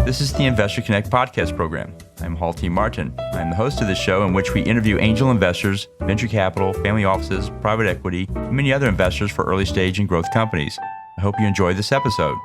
This is the Investor Connect podcast program. I'm Hall T. Martin. I'm the host of this show in which we interview angel investors, venture capital, family offices, private equity, and many other investors for early stage and growth companies. I hope you enjoy this episode.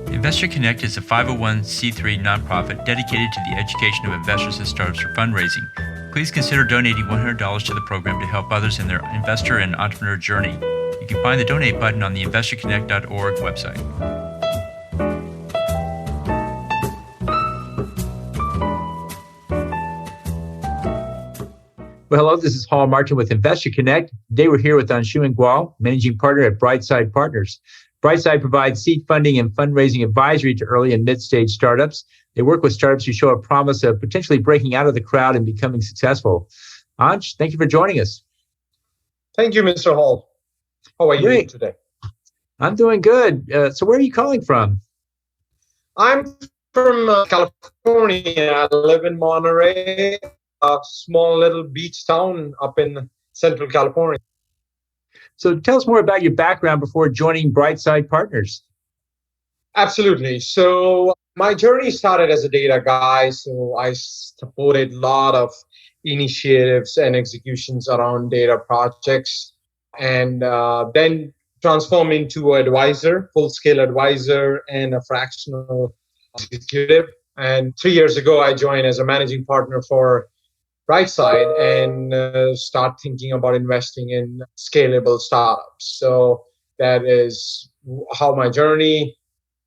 Investor Connect is a 501c3 nonprofit dedicated to the education of investors and startups for fundraising. Please consider donating $100 to the program to help others in their investor and entrepreneur journey. You can find the donate button on the investorconnect.org website. Well, hello, this is Hall Martin with Investor Connect. Today we're here with Anshuman Gwal, managing partner at Brightside Partners. Brightside provides seed funding and fundraising advisory to early and mid-stage startups. They work with startups who show a promise of potentially breaking out of the crowd and becoming successful. Ansh, thank you for joining us. Thank you, Mr. Hall. How are you doing today? I'm doing good. So where are you calling from? I'm from California. I live in Monterey, a small little beach town up in Central California. So tell us more about your background before joining Brightside Partners. Absolutely. So my journey started as a data guy. So I supported a lot of initiatives and executions around data projects, and then transformed into an advisor, full-scale advisor, and a fractional executive. And 3 years ago, I joined as a managing partner for Brightside and start thinking about investing in scalable startups. So that is how my journey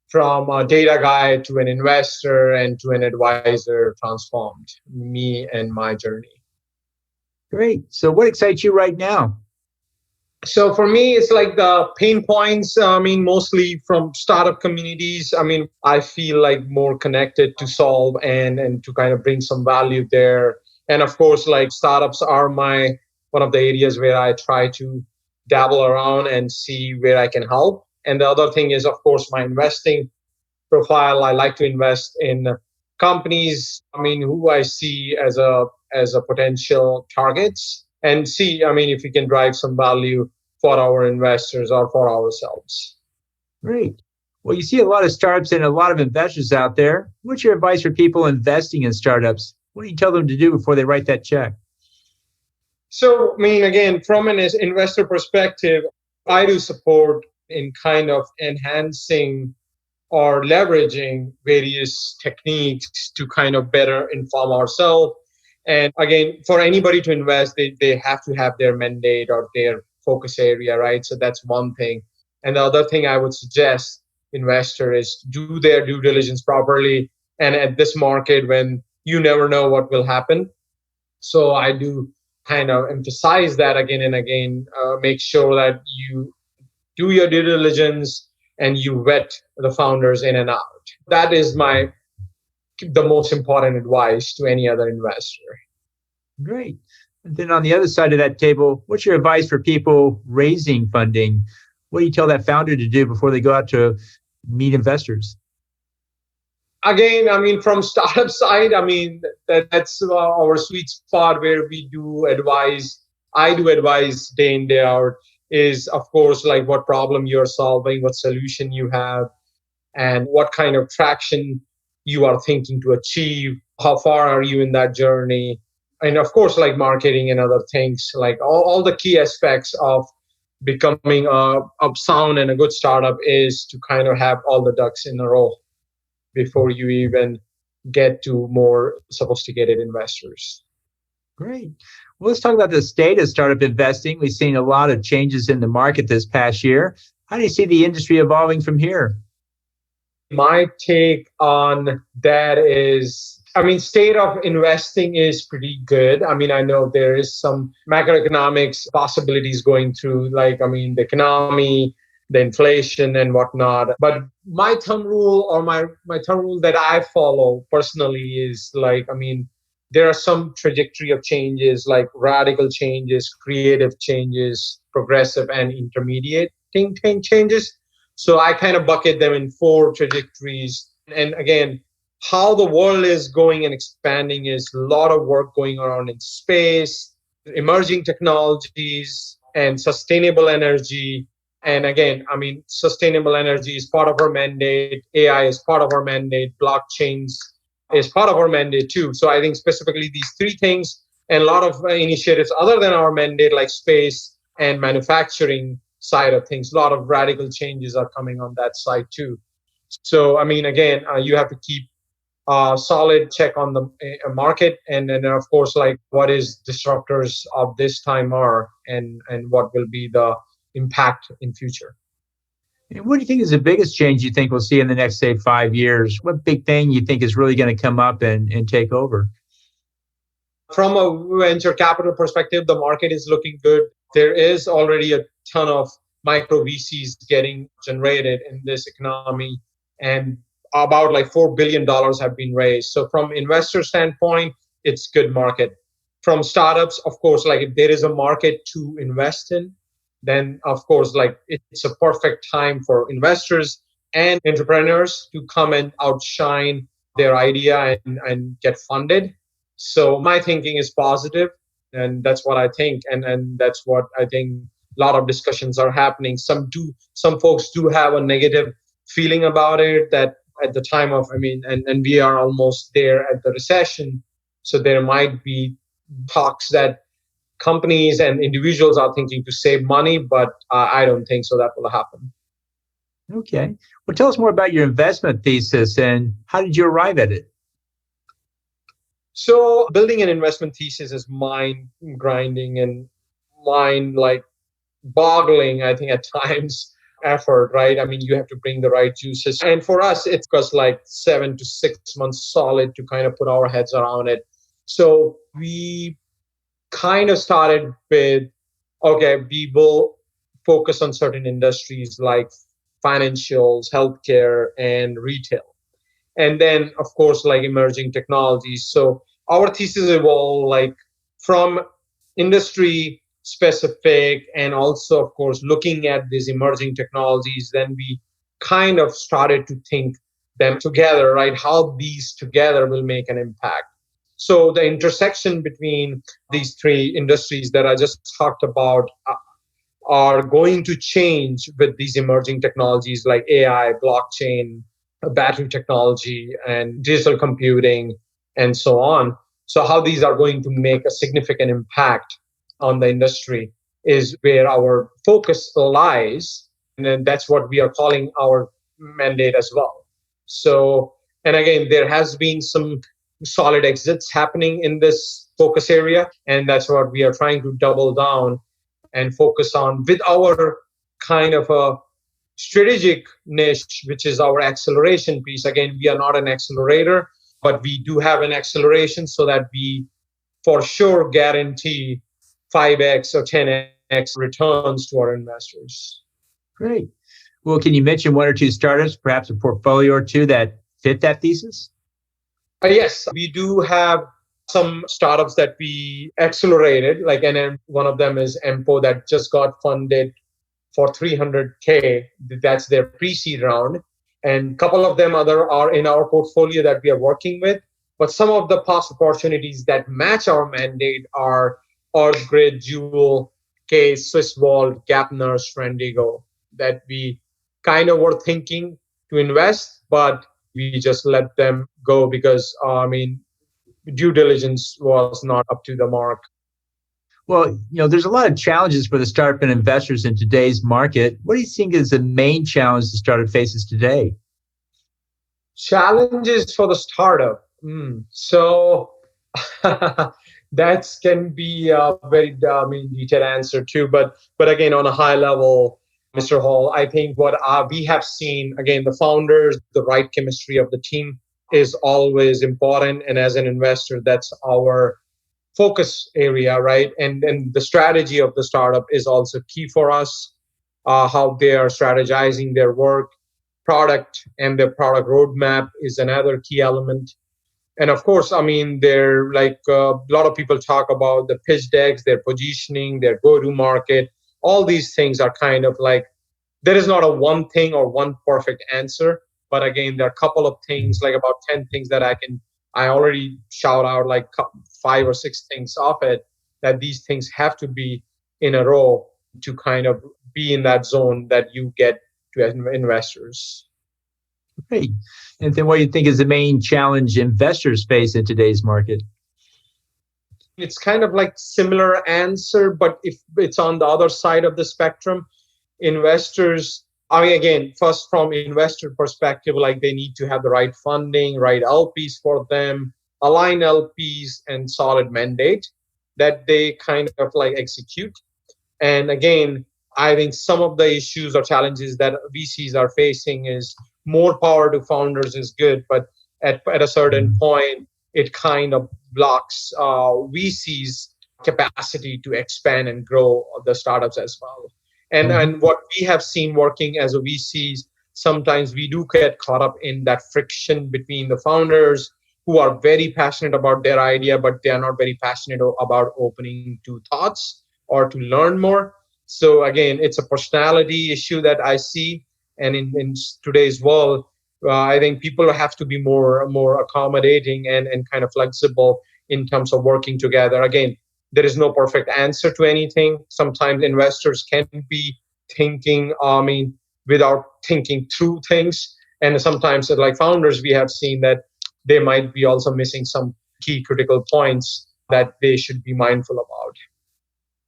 from a data guy to an investor and to an advisor transformed me and my journey. Great. So what excites you right now? So for me, it's like the pain points, mostly from startup communities. I feel like more connected to solve and to kind of bring some value there. And of course, like startups are one of the areas where I try to dabble around and see where I can help. And the other thing is, of course, my investing profile. I like to invest in companies, who I see as a potential targets, and see, if we can drive some value for our investors or for ourselves. Great. Well, you see a lot of startups and a lot of investors out there. What's your advice for people investing in startups? What do you tell them to do before they write that check? So, again, from an investor perspective, I do support in kind of enhancing or leveraging various techniques to kind of better inform ourselves. And again, for anybody to invest, they have to have their mandate or their focus area, right? So that's one thing. And the other thing I would suggest investor is to do their due diligence properly. And at this market, when you never know what will happen. So I do kind of emphasize that again and again, make sure that you do your due diligence and you vet the founders in and out. That is the most important advice to any other investor. Great. And then on the other side of that table, what's your advice for people raising funding? What do you tell that founder to do before they go out to meet investors? Again, from startup side, that's our sweet spot where we do advise. I do advise day in, day out, is of course like what problem you're solving, what solution you have, and what kind of traction you are thinking to achieve. How far are you in that journey? And of course, like marketing and other things, like all the key aspects of becoming a sound and a good startup is to kind of have all the ducks in a row before you even get to more sophisticated investors. Great. Well, let's talk about the state of startup investing. We've seen a lot of changes in the market this past year. How do you see the industry evolving from here? My take on that is, state of investing is pretty good. I know there is some macroeconomics possibilities going through, the economy, the inflation and whatnot. But my thumb rule that I follow personally is there are some trajectory of changes, like radical changes, creative changes, progressive and intermediate changes. So I kind of bucket them in 4 trajectories. And again, how the world is going and expanding is a lot of work going around in space, emerging technologies, and sustainable energy, And again, I mean, sustainable energy is part of our mandate. AI is part of our mandate. Blockchains is part of our mandate too. So I think specifically these three things and a lot of initiatives other than our mandate, like space and manufacturing side of things, a lot of radical changes are coming on that side too. So, I mean, again, you have to keep a solid check on the market, and then of course, like what is disruptors of this time are, and what will be the impact in future. And what do you think is the biggest change you think we'll see in the next, say, 5 years? What big thing you think is really going to come up and take over? From a venture capital perspective, the market is looking good. There is already a ton of micro VCs getting generated in this economy, and about like $4 billion have been raised. So from investor standpoint, it's good market. From startups, of course, like if there is a market to invest in, then of course, like it's a perfect time for investors and entrepreneurs to come and outshine their idea and get funded. So my thinking is positive, and that's what I think, and that's what I think. A lot of discussions are happening. Some folks do have a negative feeling about it, that at the time of, I mean, and we are almost there at the recession, so there might be talks that companies and individuals are thinking to save money, but I don't think so that will happen. Okay. Well, tell us more about your investment thesis and how did you arrive at it? So building an investment thesis is mind grinding and mind like boggling, I think, at times effort, right? I mean, you have to bring the right juices. And for us, it was like 7 to 6 months solid to kind of put our heads around it. So we kind of started with, okay, we will focus on certain industries like financials, healthcare, and retail. And then, of course, like emerging technologies. So our thesis evolved like from industry specific and also, of course, looking at these emerging technologies. Then we kind of started to think them together, right? How these together will make an impact. So the intersection between these three industries that I just talked about are going to change with these emerging technologies like AI, blockchain, battery technology, and digital computing, and so on. So, how these are going to make a significant impact on the industry is where our focus lies. And then that's what we are calling our mandate as well. So, and again, there has been some solid exits happening in this focus area, and that's what we are trying to double down and focus on with our kind of a strategic niche, which is our acceleration piece. Again, we are not an accelerator, but we do have an acceleration so that we for sure guarantee 5x or 10x returns to our investors. Great. Well, can you mention one or two startups, perhaps a portfolio or two that fit that thesis? Yes, we do have some startups that we accelerated, like, and one of them is Empo that just got funded for 300K. That's their pre-seed round. And a couple of them other are in our portfolio that we are working with. But some of the past opportunities that match our mandate are Grid, Jewel, Case, Swisswall, Gapner, Strandigo, that we kind of were thinking to invest, but we just let them go because, I mean, due diligence was not up to the mark. Well, there's a lot of challenges for the startup and investors in today's market. What do you think is the main challenge the startup faces today? Challenges for the startup. So that can be a very detailed answer too. But again, on a high level, Mr. Hall, I think what we have seen, again, the founders, the right chemistry of the team is always important. And as an investor, that's our focus area, right? And the strategy of the startup is also key for us. How they are strategizing their work, product, and their product roadmap is another key element. And of course, I mean, they're like a lot of people talk about the pitch decks, their positioning, their go-to-market. All these things are kind of like, there is not a one thing or one perfect answer. But again, there are a couple of things, like about 10 things that I already shout out like 5 or 6 things off it, that these things have to be in a row to kind of be in that zone that you get to investors. Great. And then what do you think is the main challenge investors face in today's market? It's kind of like similar answer, but if it's on the other side of the spectrum, investors, I mean, again, first from investor perspective, like they need to have the right funding, right LPs for them, align LPs and solid mandate that they kind of like execute. And again, I think some of the issues or challenges that VCs are facing is more power to founders is good, but at a certain point, it kind of blocks VCs' capacity to expand and grow the startups as well. And what we have seen working as a VCs, sometimes we do get caught up in that friction between the founders who are very passionate about their idea, but they are not very passionate about opening to thoughts or to learn more. So again, it's a personality issue that I see. And in today's world, I think people have to be more accommodating and kind of flexible in terms of working together. Again, there is no perfect answer to anything. Sometimes investors can be thinking, without thinking through things. And sometimes, like founders, we have seen that they might be also missing some key critical points that they should be mindful about.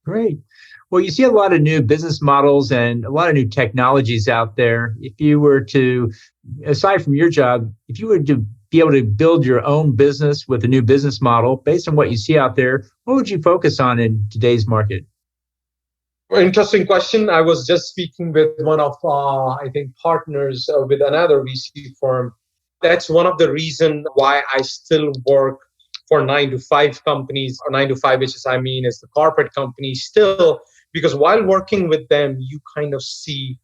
Great. Well, you see a lot of new business models and a lot of new technologies out there. If you were to, aside from your job, if you were to be able to build your own business with a new business model based on what you see out there, what would you focus on in today's market? Interesting question. I was just speaking with one of, I think, partners with another VC firm. That's one of the reasons why I still work for 9-to-5 companies, or 9-to-5, which is, is the corporate company still, because while working with them, you kind of see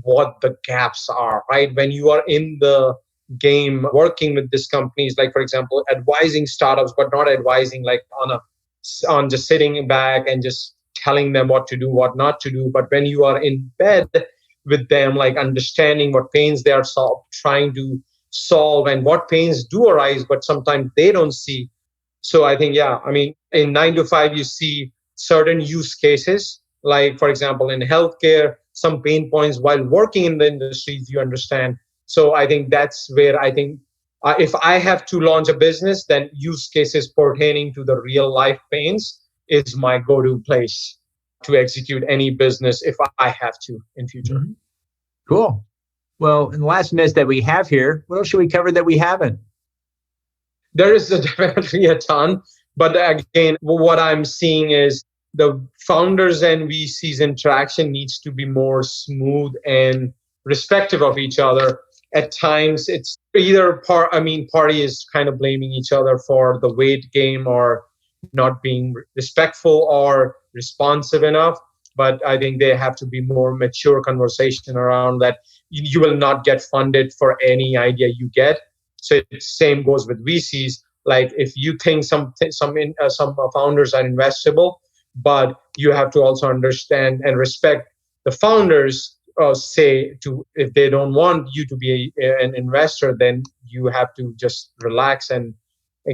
what the gaps are, right? When you are in the game working with these companies, like, for example, advising startups, but not advising like on just sitting back and just telling them what to do, what not to do. But when you are in bed with them, like understanding what pains they are trying to solve and what pains do arise, but sometimes they don't see. So I think, in 9-to-5, you see certain use cases, like, for example, in healthcare, some pain points while working in the industries you understand. So I think that's where I think if I have to launch a business, then use cases pertaining to the real life pains is my go-to place to execute any business if I have to in future. Mm-hmm. Cool. Well, in the last minutes that we have here, what else should we cover that we haven't? There is definitely a ton. But again, what I'm seeing is the founders and VCs interaction needs to be more smooth and respectful of each other. At times, it's either party is kind of blaming each other for the weight game or not being respectful or responsive enough. But I think there have to be more mature conversation around that. You will not get funded for any idea you get. So same goes with VCs. Like if you think some founders are investable, but you have to also understand and respect the founders. If they don't want you to be an investor, then you have to just relax and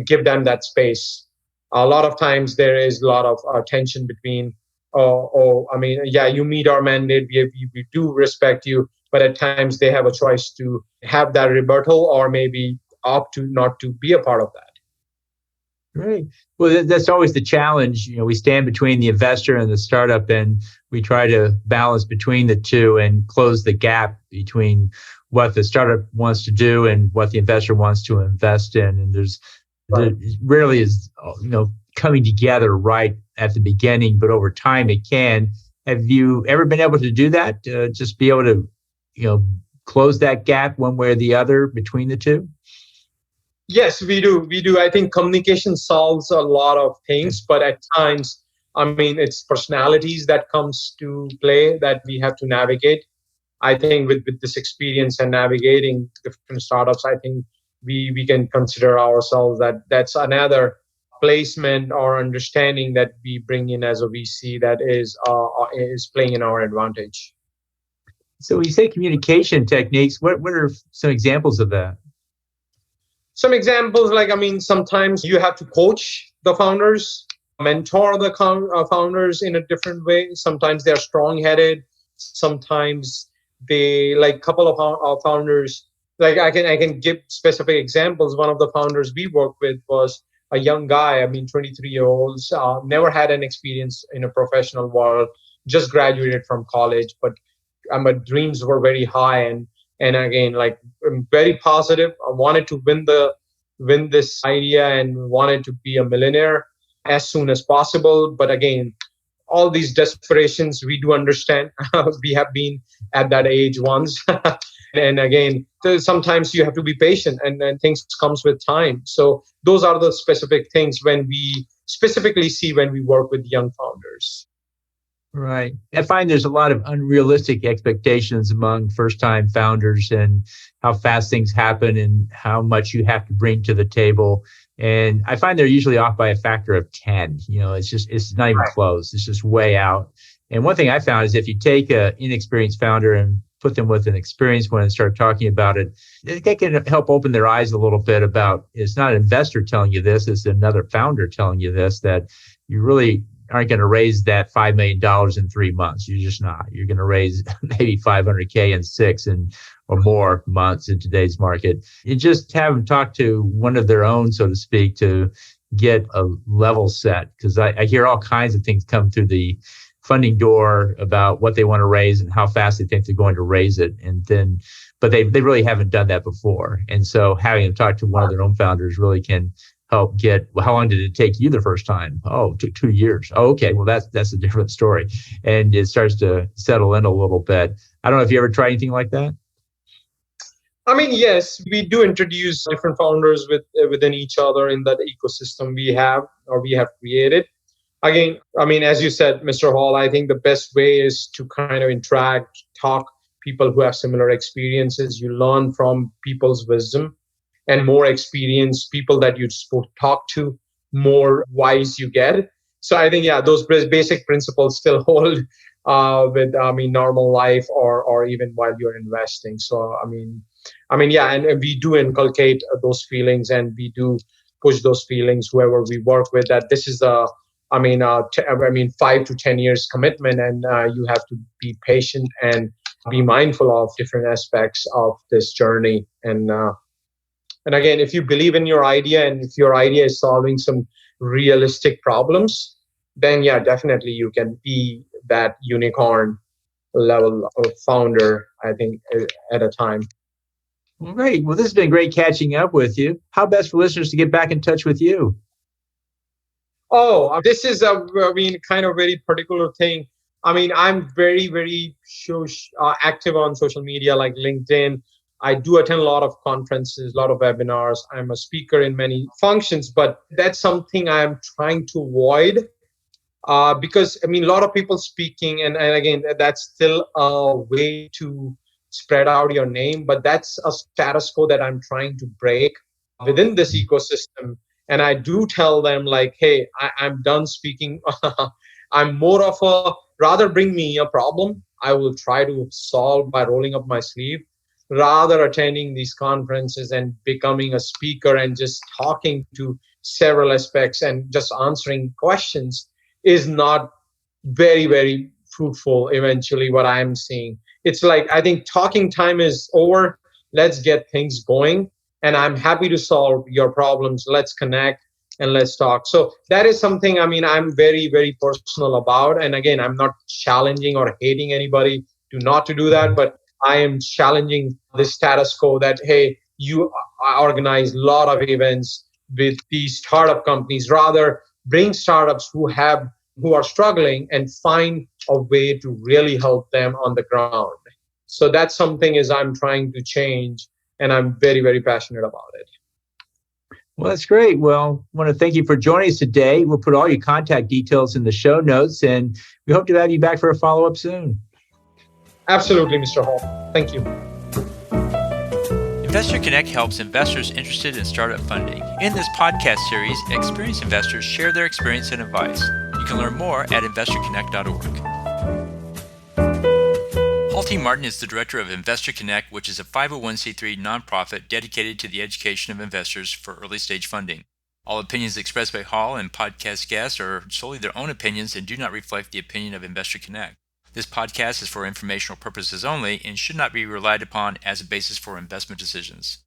give them that space. A lot of times there is a lot of tension between, you meet our mandate, we do respect you, but at times they have a choice to have that rebuttal or maybe opt to not to be a part of that. Right. Well, that's always the challenge. We stand between the investor and the startup, and we try to balance between the two and close the gap between what the startup wants to do and what the investor wants to invest in. And there rarely is, coming together right at the beginning, but over time it can. Have you ever been able to do that? Just be able to, close that gap one way or the other between the two? Yes, we do. I think communication solves a lot of things, but at times, it's personalities that comes to play that we have to navigate. I think with this experience and navigating different startups, I think we can consider ourselves that's another placement or understanding that we bring in as a VC that is playing in our advantage. So when you say communication techniques, what are some examples of that? Some examples, sometimes you have to coach the founders, mentor the founders in a different way. Sometimes they're strong-headed. Sometimes they like couple of our founders. Like I can give specific examples. One of the founders we worked with was a young guy. I mean, 23-year-olds, never had an experience in a professional world, just graduated from college, but my dreams were very high, and again, like, I'm very positive. I wanted to win this idea and wanted to be a millionaire as soon as possible. But again, all these desperations we do understand. We have been at that age once. And again, sometimes you have to be patient, and things comes with time. So those are the specific things when we specifically see when we work with young founders. Right. I find there's a lot of unrealistic expectations among first-time founders and how fast things happen and how much you have to bring to the table. And I find they're usually off by a factor of 10. It's not even close. It's just way out. And one thing I found is if you take an inexperienced founder and put them with an experienced one and start talking about it, they can help open their eyes a little bit about it's not an investor telling you this, it's another founder telling you this, that you really aren't going to raise that $5 million in 3 months. You're just not. You're going to raise maybe 500K in 6 or more months in today's market. You just have them talk to one of their own, so to speak, to get a level set. Because I hear all kinds of things come through the funding door about what they want to raise and how fast they think they're going to raise it. But they really haven't done that before. And so having them talk to one of their own founders really can help get, well, how long did it take you the first time? Oh, took 2 years. Oh, okay. Well, that's a different story. And it starts to settle in a little bit. I don't know if you ever tried anything like that. I mean, yes, we do introduce different founders within each other in that ecosystem we have created. Again, I mean, as you said, Mr. Hall, I think the best way is to kind of interact, talk people who have similar experiences. You learn from people's wisdom, and more experienced people that you talk to, more wise you get. So I think, yeah, those basic principles still hold with, I mean, normal life or even while you're investing. So, yeah, and we do inculcate those feelings, and we do push those feelings whoever we work with, that this is 5 to 10 years commitment, and you have to be patient and be mindful of different aspects of this journey. And again, if you believe in your idea and if your idea is solving some realistic problems, then yeah, definitely you can be that unicorn level of founder, I think, at a time. Well, great. Well, this has been great catching up with you. How best for listeners to get back in touch with you? Oh, this is kind of very particular thing. I mean, I'm very, very active on social media like LinkedIn. I do attend a lot of conferences, a lot of webinars. I'm a speaker in many functions, but that's something I'm trying to avoid because, I mean, a lot of people speaking, and again, that's still a way to spread out your name, but that's a status quo that I'm trying to break within this ecosystem. And I do tell them, like, hey, I'm done speaking. I'm more of rather bring me a problem, I will try to solve by rolling up my sleeve, rather attending these conferences and becoming a speaker and just talking to several aspects and just answering questions is not very, very fruitful eventually, what I'm seeing. It's like, I think talking time is over. Let's get things going. And I'm happy to solve your problems. Let's connect and let's talk. So that is something, I mean, I'm very, very personal about. And again, I'm not challenging or hating anybody to do that, but I am challenging the status quo that, hey, you organize a lot of events with these startup companies. Rather, bring startups who are struggling and find a way to really help them on the ground. So that's something is I'm trying to change, and I'm very, very passionate about it. Well, that's great. Well, I want to thank you for joining us today. We'll put all your contact details in the show notes, and we hope to have you back for a follow-up soon. Absolutely, Mr. Hall. Thank you. Investor Connect helps investors interested in startup funding. In this podcast series, experienced investors share their experience and advice. You can learn more at investorconnect.org. Paul T. Martin is the director of Investor Connect, which is a 501c3 nonprofit dedicated to the education of investors for early-stage funding. All opinions expressed by Hall and podcast guests are solely their own opinions and do not reflect the opinion of Investor Connect. This podcast is for informational purposes only and should not be relied upon as a basis for investment decisions.